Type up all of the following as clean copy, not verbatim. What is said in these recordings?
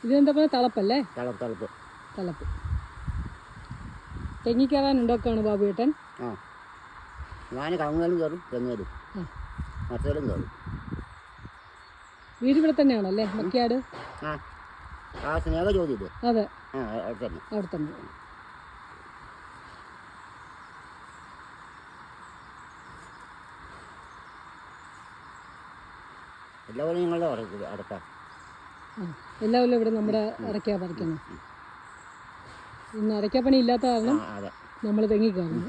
ഇതെന്താ പറയുക? തളപ്പല്ലേ? തളപ്പ്. തെങ്ങി കയറാൻ ഉണ്ടാക്കുകയാണ് ബാബുവേട്ടൻ. ആ, ഞാൻ കവുങ്ങേലും കയറും, തെങ്ങേലും മറ്റേലും കയറും. വീട് ഇവിടെ തന്നെയാണല്ലേ, മക്കിയാട്? ആ സ്നേഹ ചോദ്യം. അതെ, അവിടെ തന്നെ. എല്ലാവരും ഞങ്ങളുടെ അടക്കാം. എല്ലാ കൊല്ലം ഇവിടെ നമ്മുടെ അടയ്ക്കാ പറിക്കണം. ഇന്ന് അടയ്ക്കാപ്പണി ഇല്ലാത്ത കാരണം നമ്മൾ തെങ്ങി കയറുന്നു.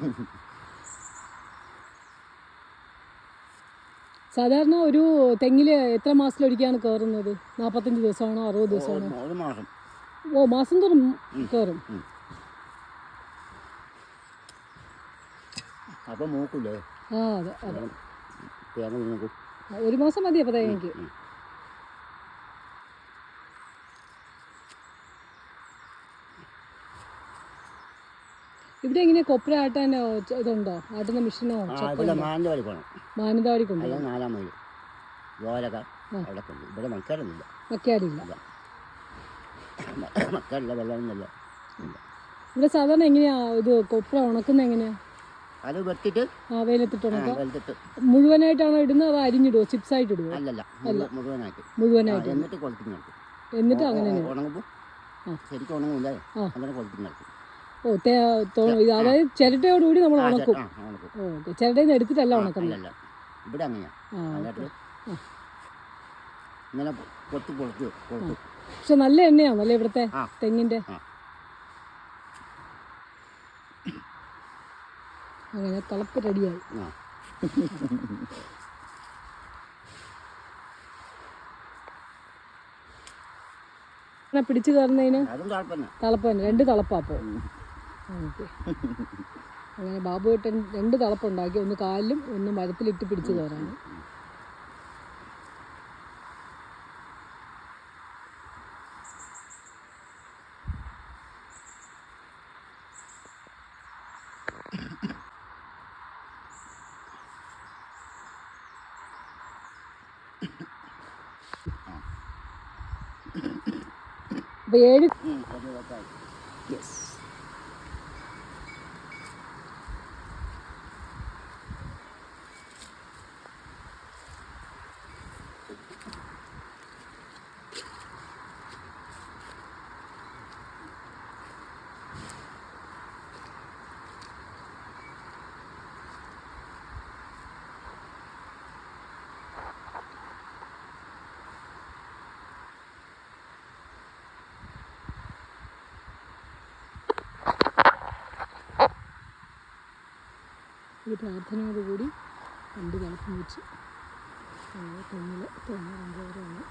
സാധാരണ ഒരു തെങ്ങിൽ എത്ര മാസത്തിലൊരിക്കലാണ് കയറുന്നത്? 45 ദിവസമാണോ 60 ദിവസമാണോ? ഒരു മാസം. ഓ, മാസം തോറും കയറും. അപ്പം മൂക്കില്ലേ? ആ, അതെ അതെ. തേങ്ങ മൂക്കും. ഒരു മാസം മതി അപ്പോൾ തേങ്ങയ്ക്ക്. ഇവിടെ എങ്ങനെയാ കൊപ്ര ആട്ടാൻ ഇതുണ്ടോ? ആട്ടുന്ന മെഷീനോ? മാനന്തവാടി കൊണ്ടുപോകും. 4 മൈൽ അവിടെ കൊണ്ട്. ഇവിടെ മക്കാടില്ല. മക്കാടില്ല, വെള്ളമൊന്നുമില്ല. ഇവിടെ സാധാരണ എങ്ങനെയാ ഇത് കൊപ്ര ഉണക്കുന്ന? എങ്ങനെയാ അത് വെട്ടിട്ട് വെയിലത്തിട്ട് ഉണക്കാം? മുഴുവനായിട്ടാണോ ഇടുന്നത്? അത് അരിഞ്ഞിടുവോ? ചിപ്സ് ആയിട്ട് ഇടുവോ? അല്ലല്ല, മുഴുവനായിട്ട്. എന്നിട്ട് അങ്ങനെ ഉണങ്ങുമ്പോൾ ശരിക്കും ഉണങ്ങില്ലേ, അങ്ങനെ കൊളുത്തി നടക്കും. ഓ, അതായത് ചിരട്ടയോടുകൂടി നമ്മൾ ഉണക്കും. ഓക്കെ, ചിരട്ടയിൽ നിന്ന് എടുത്തിട്ടല്ല ഉണക്കുന്നത്. ഇവിടെ അങ്ങനെയാ. ഇങ്ങനെ കൊത്തി കൊളുത്തി. പക്ഷെ നല്ല എണ്ണയാണല്ലേ ഇവിടുത്തെ തെങ്ങിന്റെ? അങ്ങനെ തളപ്പ് റെഡിയായി. പിടിച്ചു കയറുന്നതിന് തളപ്പ് തന്നെ. 2 തളപ്പാപ്പോ? ഓക്കെ. അങ്ങനെ ബാബുവേട്ടൻ 2 തളപ്പുണ്ടാക്കി. ഒന്ന് കാലിലും ഒന്ന് മരത്തിലിട്ട് പിടിച്ചു കയറാണ്. അപ്പോൾ 7. യെസ്. ഈ പ്രാർത്ഥനയോടുകൂടി 2 തളപ്പും വെച്ച് തെങ്ങിൽ തേങ്ങ കൊണ്ടുവരാണ്.